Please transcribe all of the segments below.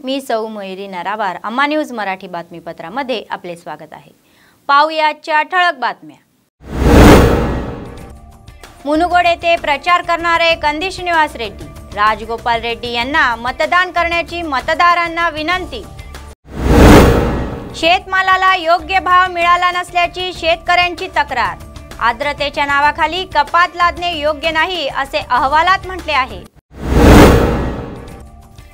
मी सौ मयुरी नरावार। अम्मा न्यूज मराठी बातमीपत्रामध्ये आपले स्वागत आहे। पाहुयाच्या ठळक बातम्या। मुनुगोड येथे प्रचार करणारे कंदी श्रीनिवास रेड्डी, राजगोपाल रेड्डी यांना मतदान करण्याची मतदारांना विनंती। शेतमालाला योग्य भाव मिळाला नसल्याची शेतकऱ्यांची तक्रार। आर्द्रतेच्या नावाखाली कपात लादणे योग्य नाही असे अहवालात म्हटले आहे।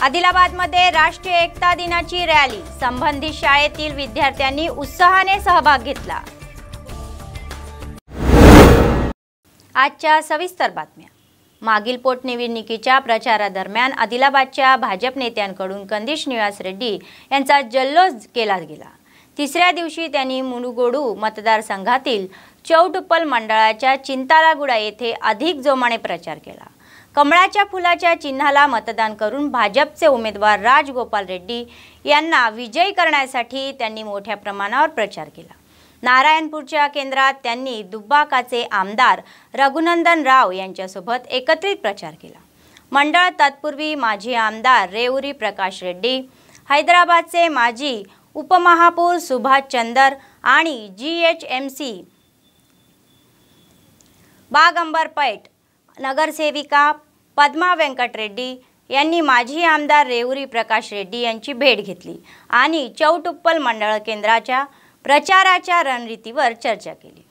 आदिलाबादमध्ये राष्ट्रीय एकता दिनाची रॅली, संबंधित शाळेतील विद्यार्थ्यांनी उत्साहाने सहभाग घेतला। आजच्या सविस्तर बातम्या। मागील पोटनिवडणुकीच्या प्रचारादरम्यान आदिलाबादच्या भाजप नेत्यांकडून कंदी श्रीनिवास रेड्डी यांचा जल्लोष केला गेला। तिसऱ्या दिवशी त्यांनी मुनुगोडू मतदारसंघातील चौटुप्पल मंडळाच्या चिंतालागुडा येथे अधिक जोमाने प्रचार केला। कमळाच्या फुलाच्या चिन्हाला मतदान करून भाजपचे उमेदवार राजगोपाल रेड्डी यांना विजयी करण्यासाठी त्यांनी मोठ्या प्रमाणावर प्रचार केला। नारायणपूरच्या केंद्रात त्यांनी दुब्बाकाचे आमदार रघुनंदन राव यांच्यासोबत एकत्रित प्रचार केला। मंडळ तत्पूर्वी माजी आमदार रेवुरी प्रकाश रेड्डी, हैदराबादचे माजी उपमहापौर सुभाष चंदर आणि GHMC बागंबरपेट नगरसेविका पद्मा वेंकट रेड्डी यांनी माजी आमदार रेवुरी प्रकाश रेड्डी यांची भेट घेतली आणि चौटुप्पल मंडळ केंद्राच्या प्रचाराच्या रणनीतीवर चर्चा केली।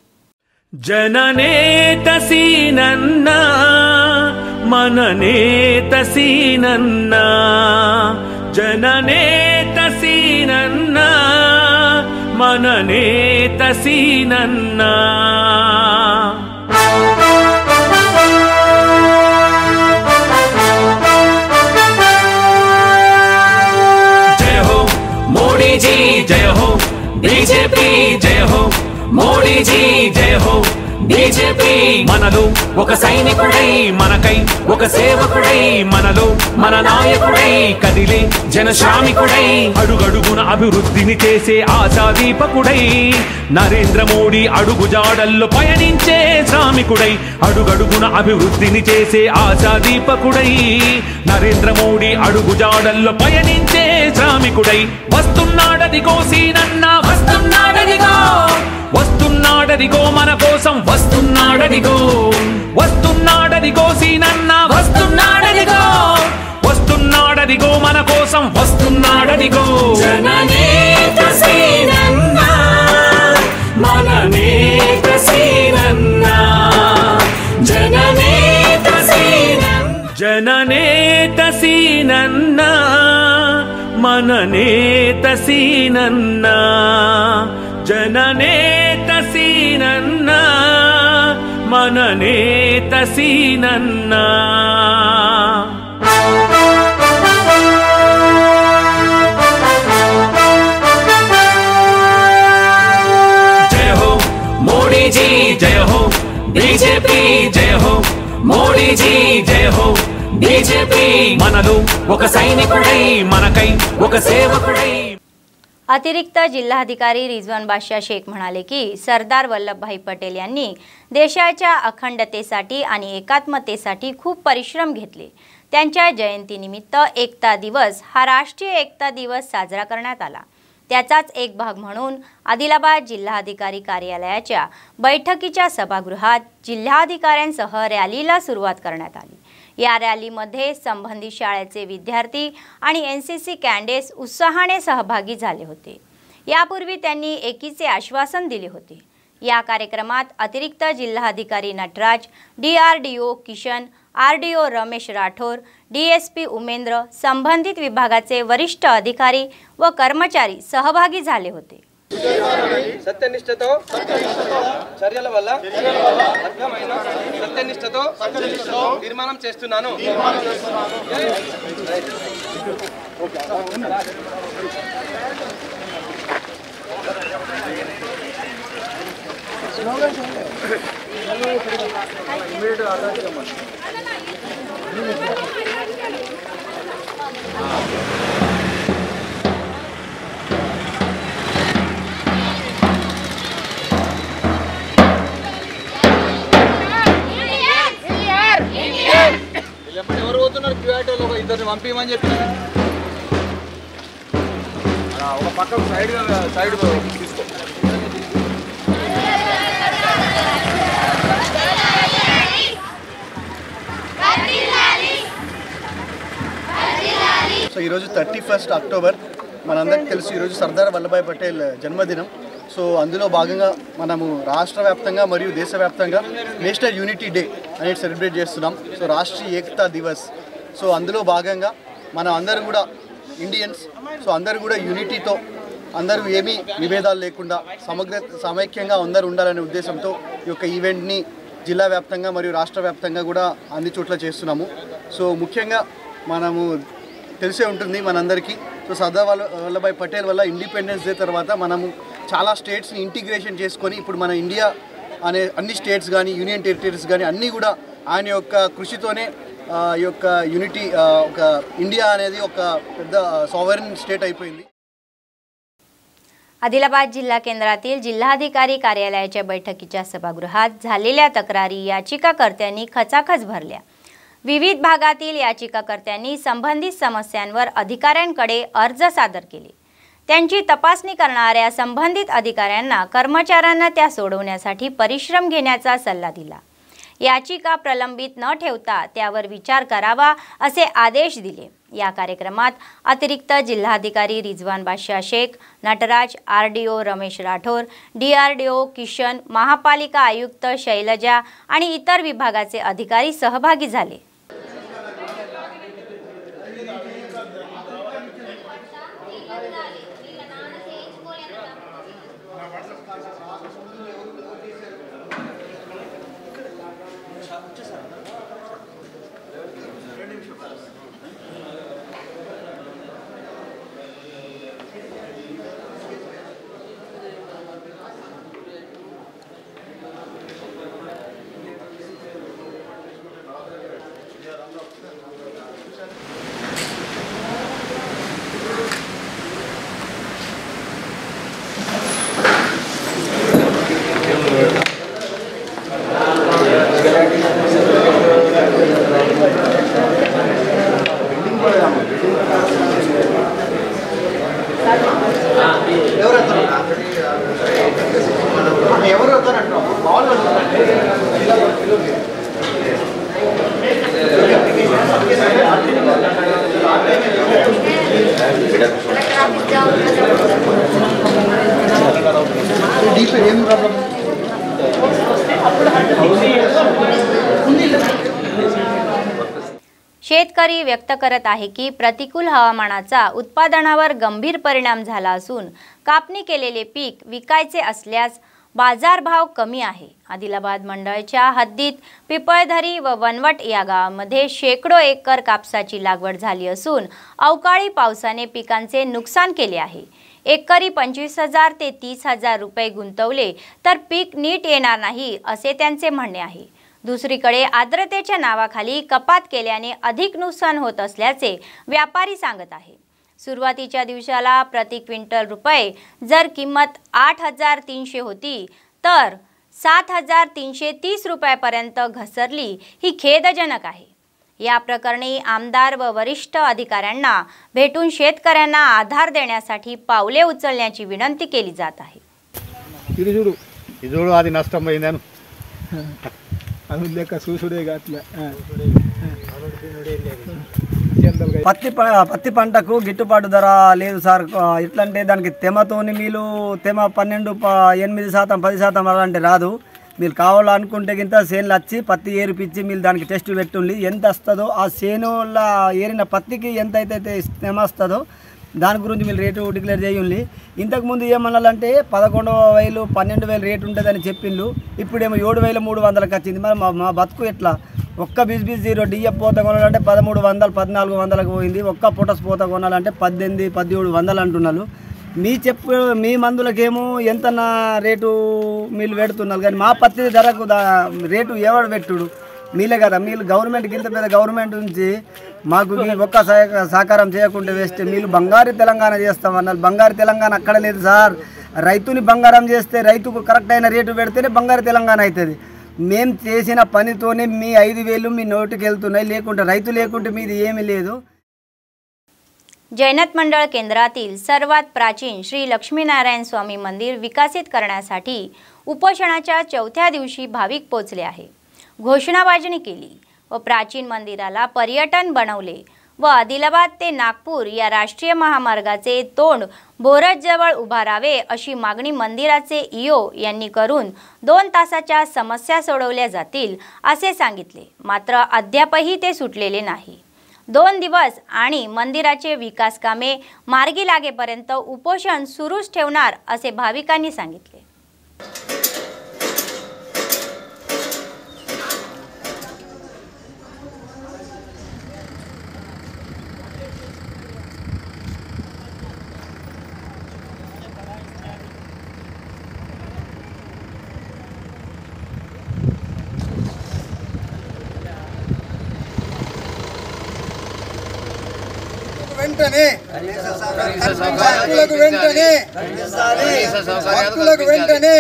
जनने तसी नन्ना मनने तसी नन्ना, जनने तसी नन्ना मनने तसी नन्ना। जय हो मोदी जी, जय हो बीजेपी, जय हो मोदी जी, जय हो बीजेपी। మనలో ఒక సైనికుడై మనకై ఒక సేవకుడై, మనలో మన నాయకుడై కదిలే జనశ్రామికుడై, అడుగడుగున అభివృద్ధిని చేసే ఆశాదీపకుడై, నరేంద్ర మోడీ అడుగుజాడల్లో పయనించే శ్రామికుడై, అడుగడుగున అభివృద్ధిని చేసే ఆశాదీపకుడై, నరేంద్ర మోడీ అడుగుజాడల్లో పయనించే శ్రామికుడై, వస్తున్నాడదిగో సీనన్న, వస్తున్నాడదిగో, వస్తున్నాడదిగో మన కోసం, వస్తున్నాడదిగో, వస్తున్నాడదిగో సీనన్న, వస్తున్నాడదిగో, వస్తున్నాడదిగో మన కోసం, వస్తున్నాడదిగో। జననేత సీనన్న మననేత సీనన్న, జననేత సీనన్న, జననేత సీనన్న మననేత సీనన్న, जननेत सीनन्न मननेत सीनन्न। जय हो मोदी जी, जय हो बीजेपी, जय हो मोदी जी, जय हो बीजेपी। మనలో ఒక సైనికుడై మనకై ఒక సేవకుడై। अतिरिक्त जिल्हाधिकारी रिजवान बादशाह शेख म्हणाले की सरदार वल्लभभाई पटेल यांनी देशाच्या अखंडतेसाठी आणि एकात्मतेसाठी खूप परिश्रम घेतले। त्यांच्या जयंतीनिमित्त एकता दिवस हा राष्ट्रीय एकता दिवस साजरा करण्यात आला। त्याचाच एक भाग म्हणून आदिलाबाद जिल्हाधिकारी कार्यालयाच्या बैठकीच्या सभागृहात जिल्हाधिकाऱ्यांसह रॅलीला सुरुवात करण्यात आली। या रॅलीमध्ये संबंधित शाळेचे विद्यार्थी आणि NCC कॅडेट्स उत्साहाने सहभागी झाले होते। यापूर्वी त्यांनी एकीचे आश्वासन दिले होते। या कार्यक्रमात अतिरिक्त जिल्हाधिकारी Nataraj, DRDO Kishan, RDO Ramesh Rathore, DSP Umendra, संबंधित विभागाचे वरिष्ठ अधिकारी व कर्मचारी सहभागी झाले होते। సత్యనిష్టతో చర్యల వల్ల అర్థమైన సత్యనిష్టతో తీర్మానం చేస్తున్నాను। ఎవరు పోతున్నారు క్యూఆర్టీలో ఇద్దరు పంపిమని చెప్పి ఒక పక్కకు సైడ్ తీసుకో. సో ఈరోజు 31 అక్టోబర్ మనందరికీ తెలుసు. ఈరోజు సర్దార్ వల్లభాయ్ పటేల్ జన్మదినం. సో అందులో భాగంగా మనము రాష్ట్ర వ్యాప్తంగా మరియు దేశవ్యాప్తంగా నేషనల్ యూనిటీ డే అనేది సెలబ్రేట్ చేస్తున్నాం. సో రాష్ట్రీయ ఏకతా దివస్. సో అందులో భాగంగా మనం అందరూ కూడా ఇండియన్స్, సో అందరూ కూడా యూనిటీతో, అందరూ ఏమీ విభేదాలు లేకుండా సమైక్యంగా అందరూ ఉండాలనే ఉద్దేశంతో ఈ యొక్క ఈవెంట్ని జిల్లా వ్యాప్తంగా మరియు రాష్ట్ర వ్యాప్తంగా కూడా అన్ని చోట్ల చేస్తున్నాము. సో ముఖ్యంగా మనము తెలిసే ఉంటుంది మనందరికీ. సో సర్దార్ వల్లభాయ్ పటేల్ వల్ల ఇండిపెండెన్స్ డే తర్వాత మనము చాలా స్టేట్స్ని ఇంటిగ్రేషన్ చేసుకొని ఇప్పుడు మన ఇండియా అనే అన్ని స్టేట్స్ కానీ యూనియన్ టెరిటరీస్ కానీ అన్నీ కూడా ఆయన యొక్క కృషితోనే ఈ యొక్క యూనిటీ ఒక ఇండియా అనేది ఒక పెద్ద सॉव्हरेन स्टेट అయిపోయింది. आदिलाबाद जिल्हा केंद्रातील जिल्हाधिकारी कार्यालयाच्या बैठकीच्या सभागृहात झालेल्या तक्रारी याचिकाकर्त्यांनी खचाखच भरल्या. विविध भागातील याचिकाकर्त्यांनी संबंधित समस्यांवर अधिकाऱ्यांकडे अर्ज सादर केले. त्यांची तपासणी करणाऱ्या संबंधित अधिकाऱ्यांना कर्मचाऱ्यांना त्या सोडवण्यासाठी परिश्रम घेण्याचा सल्ला दिला. याचिका प्रलंबित न ठेवता त्यावर विचार करावा असे आदेश दिले. या कार्यक्रमात अतिरिक्त जिल्हाधिकारी रिजवान बादशाह शेख, नटराज, आरडीओ रमेश राठोर, डीआरडीओ किशन, महापालिका आयुक्त शैलजा आणि इतर विभागाचे अधिकारी सहभागी झाले. शेतकरी व्यक्त करत आहे की प्रतिकूल हवामानाचा उत्पादनावर गंभीर परिणाम झाला असून कापणी केलेले पीक विकायचे असल्यास बाजारभाव कमी आहे. आदिलाबाद मंडळाच्या हद्दीत पिपळधरी व वनवट या गावांमध्ये शेकडो एकर कापसाची लागवड झाली असून अवकाळी पावसाने पिकांचे नुकसान केले आहे. एकरी 25,000 ते 30,000 रुपये गुंतवले तर पीक नीट येणार नाही असे त्यांचे म्हणणे आहे. दुसरीकडे आर्द्रतेच्या नावाखाली कपात केल्याने अधिक नुकसान होत असल्याचे व्यापारी सांगत आहे. सुरुवातीच्या दिवसाला प्रति क्विंटल रुपये जर किंमत 8,300 होती तर 7,330 रुपयापर्यंत घसरली ही खेदजनक आहे. या प्रकरणी आमदार व वरिष्ठ अधिकाऱ्यांना भेटून शेतकऱ्यांना आधार देण्यासाठी पावले उचलण्याची विनंती केली जात आहे. అది నష్టమైందని అందులేక చూసుడేగా అట్లా పత్తి పంటకు గిట్టుబాటు ధర లేదు సార్. ఎట్లంటే దానికి తెమతోని మీరు తెమ 12-8% 10% అలాంటి రాదు. మీరు కావాలనుకుంటే గింత చేనులు వచ్చి పత్తి ఏరిపించి మీరు దానికి టెస్ట్ పెట్టుండి ఎంత వస్తుందో ఆ చేనుల ఏరిన పత్తికి ఎంత అయితే తెమ వస్తుందో దాని గురించి మీరు రేటు డిక్లేర్ చేయండి. ఇంతకుముందు ఏమన్నాలంటే 11,000 12,000 రేటు ఉంటుందని చెప్పిండు. ఇప్పుడేమో 7,300కి వచ్చింది. మరి మా బతుకు ఎట్లా? ఒక్క BSB-0 DF పోత కొనాలంటే 1,300 1,400కి పోయింది. ఒక్క పొటస్ పోత కొనాలంటే 18,000-1700 అంటున్నారు. మీ మందులకేమో ఎంత రేటు మీరు పెడుతున్నారు కానీ మా పత్తి ధరకు రేటు ఎవరు పెట్టుడు? మీలే కదా. మీరు గవర్నమెంట్కి ఇంత పెద్ద గవర్నమెంట్ నుంచి మాకు ఒక్క సహకారం చేయకుండా వేస్తే మీరు బంగారు తెలంగాణ చేస్తామన్నారు. బంగారు తెలంగాణ అక్కడ లేదు సార్. రైతుని బంగారం చేస్తే రైతుకు కరెక్ట్ అయిన రేటు పెడితేనే బంగారు తెలంగాణ అవుతుంది. మేము చేసిన పనితోనే మీ 5,000 మీ నోటికి వెళ్తున్నాయి. లేకుంటే రైతు లేకుంటే మీది ఏమీ లేదు. जैनत मंडळ केंद्रातील सर्वात प्राचीन श्री लक्ष्मीनारायण स्वामी मंदिर विकसित करण्यासाठी उपोषणाच्या 4थ्या दिवशी भाविक पोचले आहे. घोषणाबाजी केली व प्राचीन मंदिराला पर्यटन बनवले व आदिलाबाद ते नागपूर या राष्ट्रीय महामार्गाचे तोंड बोरजजवळ उभारावे अशी मागणी मंदिराचे ईओ यांनी करून 2 तासाच्या समस्या सोडवल्या जातील असे सांगितले. मात्र अद्यापही ते सुटलेले नाही. 2 दिवस आणि मंदिराचे विकास कामे मार्गी लागेपर्यंत उपोषण सुरूच ठेवणार असे भाविकांनी सांगितले. వెంటనే భక్తులకు వెంటనే భక్తులకు వెంటనే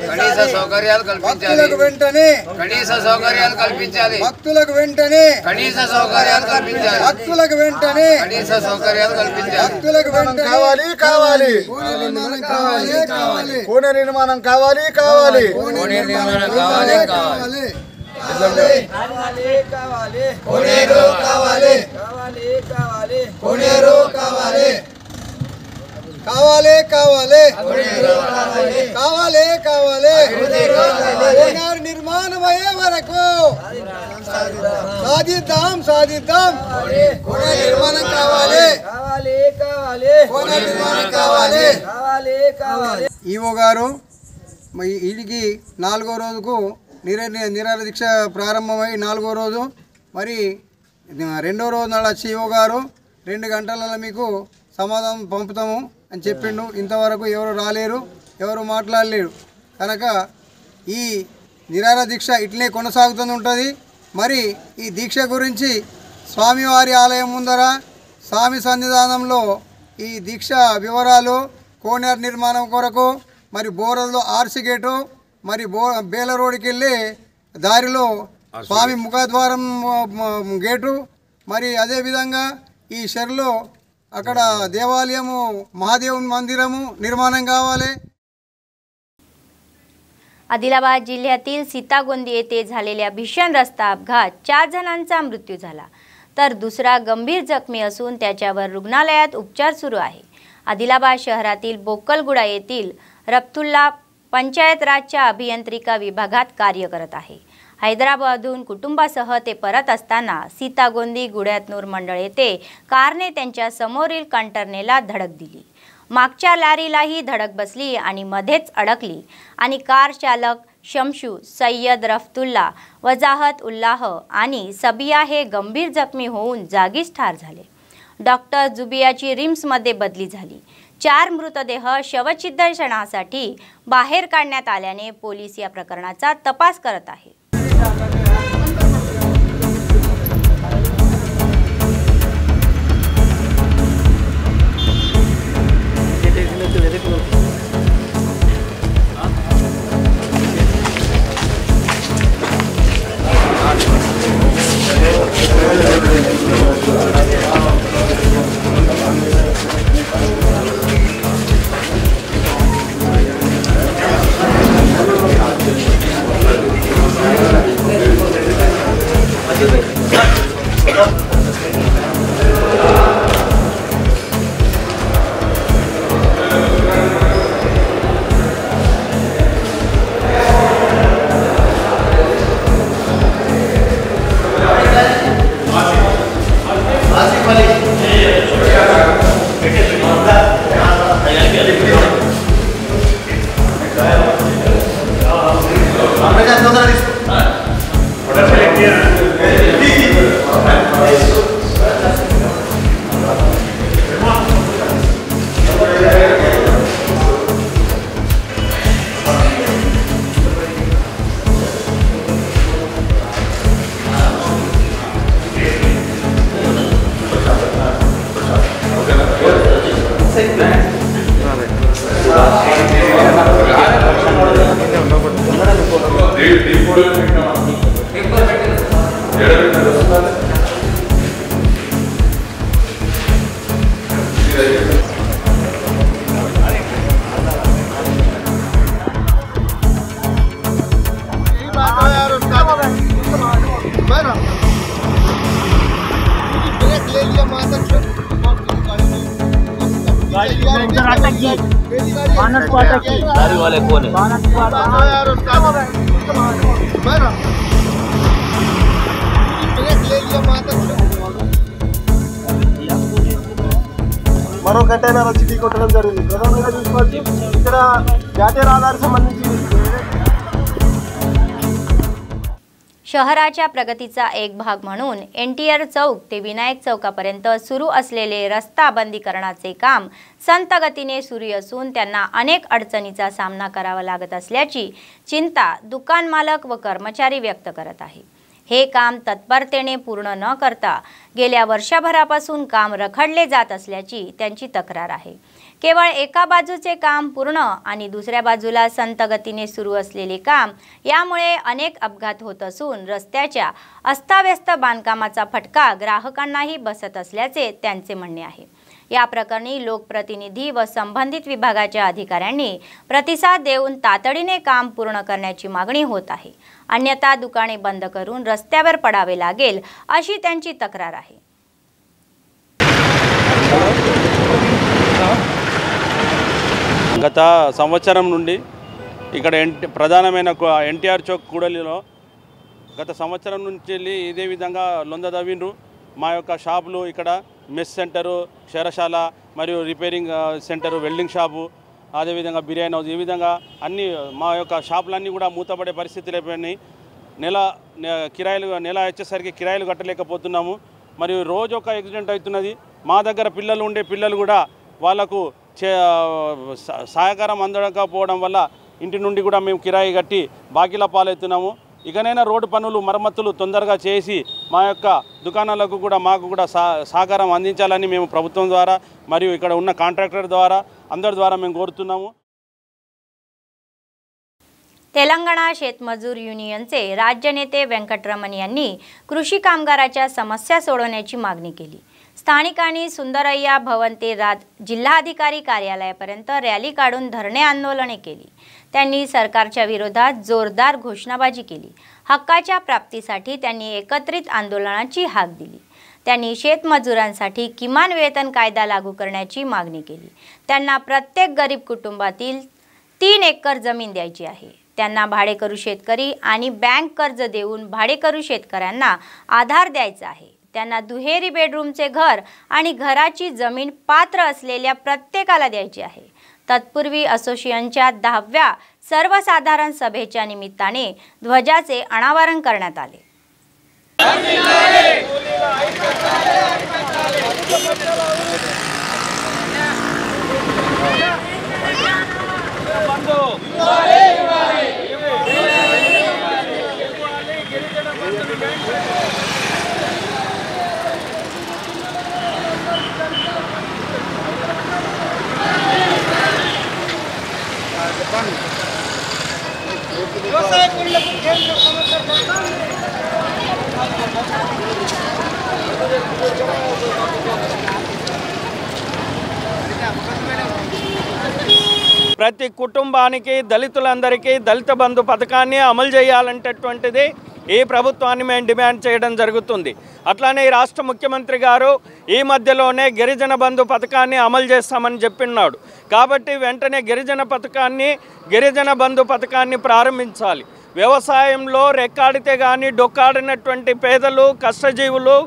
కనీస సౌకర్యాలు కల్పించాలి. భక్తులకు వెంటనే కనీస సౌకర్యాలు కల్పించాలి. భక్తులకు వెంటనే కనీస సౌకర్యాలు కల్పించాలి. భక్తులకు వెంటనే కనీస సౌకర్యాలు కల్పించాలి. భక్తులకు వెంటనే కావాలి కావాలి కావాలి కావాలి కోనే నిర్మాణం కావాలి కావాలి కోనే నిర్మాణం కావాలి కావాలి కావాలి కావాలి కోనేరు కావాలి కావాలి కావాలి కోనేరు కావాలి కావాలి కావాలి కావాలి కావాలి కోనేరు నిర్మాణం అయ్యే వరకు సాధిద్దాం సాధిద్దాం కోనేరు నిర్మాణం కావాలి కావాలి కావాలి కోనేరు నిర్మాణం కావాలి కావాలి కావాలి. ఈవో గారు వీడికి 4వ రోజుకు నిరాహార దీక్ష ప్రారంభమై 4వ రోజు మరి 2వ రోజు నాడు ఈవో గారు 2 గంటలలో మీకు సమాధానం పంపుతాము అని చెప్పిండు. ఇంతవరకు ఎవరు రాలేరు, ఎవరు మాట్లాడలేరు. కనుక ఈ నిరాహార దీక్ష ఇట్లే కొనసాగుతూ ఉంటుంది. మరి ఈ దీక్ష గురించి స్వామివారి ఆలయం ముందర స్వామి సన్నిధానంలో ఈ దీక్ష వివరాలు, కోనేరు నిర్మాణం కొరకు మరి బోరల్లో ఆర్సి గేటు, మరి బేల రోడ్డుకి వెళ్ళే దారిలో స్వామి ముఖద్వారం గేటు, మరి అదేవిధంగా ఈ షెర్లో अकड़ देवालयमु महादेव मंदिरमु निर्माण कावाले। आदिलाबाद जिल्ह्यातील सीतागोंदी येथे झालेल्या भीषण रस्ता अपघात 4 जणांचा मृत्यू झाला तर दुसरा गंभीर जखमी असून त्याच्यावर रुग्णालयात उपचार सुरू आहे। आदिलाबाद शहरातील बोकलगुडा येथील रब्तुल्ला पंचायत राजच्या अभियंत्रिका विभागात कार्य करत आहे। हैदराबादहून कुटुंबासह ते परत असताना सीतागोंदी गुड्यातनूर मंडळ येथे कारने त्यांच्या समोरील कंटरनेला धडक दिली। मागच्या लारीलाही धडक बसली आणि मध्येच अडकली आणि कार चालक शमशू सय्यद रफ्तुल्ला वजाहत उल्लाह आणि सबिया हे गंभीर जखमी होऊन जागीच ठार झाले। डॉक्टर जुबियाची रिम्समध्ये बदली झाली। 4 मृतदेह शवच्छिद्रशनासाठी बाहेर काढण्यात आल्याने पोलीस या प्रकरणाचा तपास करत आहे। मानस पाठक गाड़ी वाले कौन है? मानस మరో కంటైనర్ వచ్చి ఢీకొట్టడం జరిగింది. ప్రధానంగా చూసుకోవచ్చు ఇక్కడ జాతీయ రహదారికి సంబంధించి शहराच्या प्रगतीचा एक भाग म्हणून NTR चौक ते विनायक चौकापर्यंत सुरू असलेले रस्ता बंदीकरणाचे काम संत गतीने सुरू असून त्यांना अनेक अडचणीचा सामना करावा लागत असल्याची चिंता दुकान मालक व कर्मचारी व्यक्त करत आहे. हे काम तत्परतेने पूर्ण न करता गेल्या वर्षभरापासून काम रखडले जात असल्याची त्यांची तक्रार आहे. केवळ एका बाजूचे काम पूर्ण आणि दुसऱ्या बाजूला संत गतीने सुरू असलेले काम यामुळे अनेक अपघात होत असून रस्त्याच्या अस्ताव्यस्त बांधकामाचा फटका ग्राहकांनाही बसत असल्याचे त्यांचे म्हणणे आहे. या प्रकरणी लोकप्रतिनिधी व संबंधित विभागाच्या अधिकाऱ्यांनी प्रतिसाद देऊन तातडीने काम पूर्ण करण्याची मागणी होत आहे. अन्यथा दुकाने बंद करून रस्त्यावर पडावे लागेल अशी त्यांची तक्रार आहे. గత సంవత్సరం నుండి ఇక్కడ ప్రధానమైన NTR చౌక్ కూడలిలో గత సంవత్సరం నుంచి ఇదే విధంగా లొందదవిండ్రు. మా యొక్క షాపులు ఇక్కడ మెస్ సెంటరు, క్షరశాల మరియు రిపేరింగ్ సెంటరు, వెల్డింగ్ షాపు, అదేవిధంగా బిర్యానీ హౌస్, ఈ విధంగా అన్ని మా యొక్క షాపులన్నీ కూడా మూతపడే పరిస్థితులు అయిపోయినాయి. నెల వచ్చేసరికి కిరాయిలు కట్టలేకపోతున్నాము. మరియు రోజు ఒక యాక్సిడెంట్ అవుతున్నది. మా దగ్గర పిల్లలు ఉండే పిల్లలు కూడా వాళ్ళకు సహకారం అందకపోవడం వల్ల ఇంటి నుండి కూడా మేము కిరాయి కట్టి బాకీల పాలవుతున్నాము. ఇకనైనా రోడ్డు పనులు మరమ్మతులు తొందరగా చేసి మా యొక్క దుకాణాలకు కూడా మాకు కూడా సహకారం అందించాలని మేము ప్రభుత్వం ద్వారా మరియు ఇక్కడ ఉన్న కాంట్రాక్టర్ ద్వారా అందరి ద్వారా మేము కోరుతున్నాము. तेलंगणा शेतमजूर युनियनचे राज्य नेते वेंकटरमण यांनी कृषी कामगाराच्या समस्या सोडवण्याची मागणी केली. स्थानिकांनी सुंदरय्या भवन ते जिल्हाधिकारी कार्यालयापर्यंत रॅली काढून धरणे आंदोलने केली. त्यांनी सरकारच्या विरोधात जोरदार घोषणाबाजी केली. हक्काच्या प्राप्तीसाठी त्यांनी एकत्रित आंदोलनाची हाक दिली. त्यांनी शेतमजुरांसाठी किमान वेतन कायदा लागू करण्याची मागणी केली. त्यांना प्रत्येक गरीब कुटुंबातील 3 एकर जमीन द्यायची आहे. त्यांना भाडेकरू शेतकरी आणि बँक कर्ज देऊन भाडेकरू शेतकऱ्यांना आधार द्यायचा आहे. त्यांना दुहेरी बेडरूमचे घर आणि घराची जमीन पात्र असलेल्या प्रत्येकाला द्यायची आहे. तत्पूर्वी असोसिएशनच्या 10व्या सर्वसाधारण सभेच्या निमित्ताने ध्वजाचे अनावरण करण्यात आले. ప్రతి కుటుంబానికి దళితులందరికీ దళిత బంధు పథకాన్ని అమలు చేయాలంటేటువంటిది ఈ ప్రభుత్వాన్ని మేము డిమాండ్ చేయడం జరుగుతుంది. అట్లానే ఈ రాష్ట్ర ముఖ్యమంత్రి గారు ఈ మధ్యలోనే గిరిజన బంధు పథకాన్ని అమలు చేస్తామని చెప్పినాడు. కాబట్టి వెంటనే గిరిజన బంధు పథకాన్ని ప్రారంభించాలి. వ్యవసాయంలో రెక్కాడితే కానీ డొక్కాడినటువంటి పేదలు, కష్టజీవులు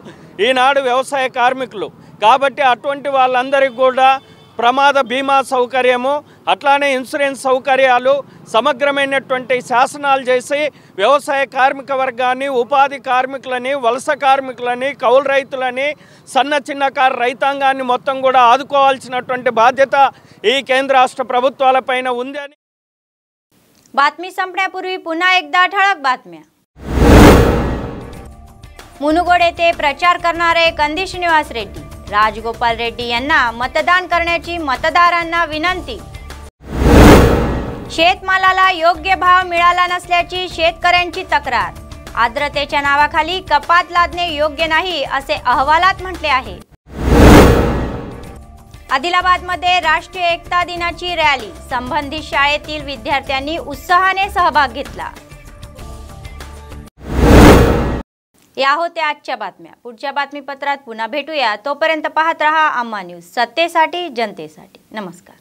ఈనాడు వ్యవసాయ కార్మికులు. కాబట్టి అటువంటి వాళ్ళందరికీ కూడా ప్రమాద బీమా సౌకర్యము, అట్లానే ఇన్సూరెన్స్ సౌకర్యాలు, సమగ్రమైనటువంటి శాసనాలు చేసి వ్యవసాయ కార్మిక వర్గాన్ని, ఉపాధి కార్మికులని, వలస కార్మికులని, కౌలు రైతులని, సన్న చిన్నకారు రైతాంగాన్ని మొత్తం కూడా ఆదుకోవాల్సినటువంటి బాధ్యత ఈ కేంద్ర రాష్ట్ర ప్రభుత్వాలపైన ఉంది అని. बातमी संपण्यापूर्वी पुन्हा एकदा ठळक बातम्या. मुनुगोड येथे प्रचार करणारे कंदी श्रीनिवास रेड्डी, राजगोपाल रेड्डी यांना मतदान करण्याची मतदारांना विनंती. शेतमालाला योग्य भाव मिळाला नसल्याची शेतकऱ्यांची तक्रार. आर्द्रतेच्या नावाखाली कपात लादणे योग्य नाही असे अहवालात म्हटले आहे. आदिलाबादमध्ये राष्ट्रीय एकता दिनाची रॅली. संबंधित शाळेतील विद्यार्थ्यांनी उत्साहाने सहभाग घेतला. या होत्या आजच्या बातम्या. पुढच्या बातमीपत्रात पुन्हा भेटूया. तोपर्यंत पाहत रहा अम्मा न्यूज, सत्तेसाठी जनतेसाठी. नमस्कार.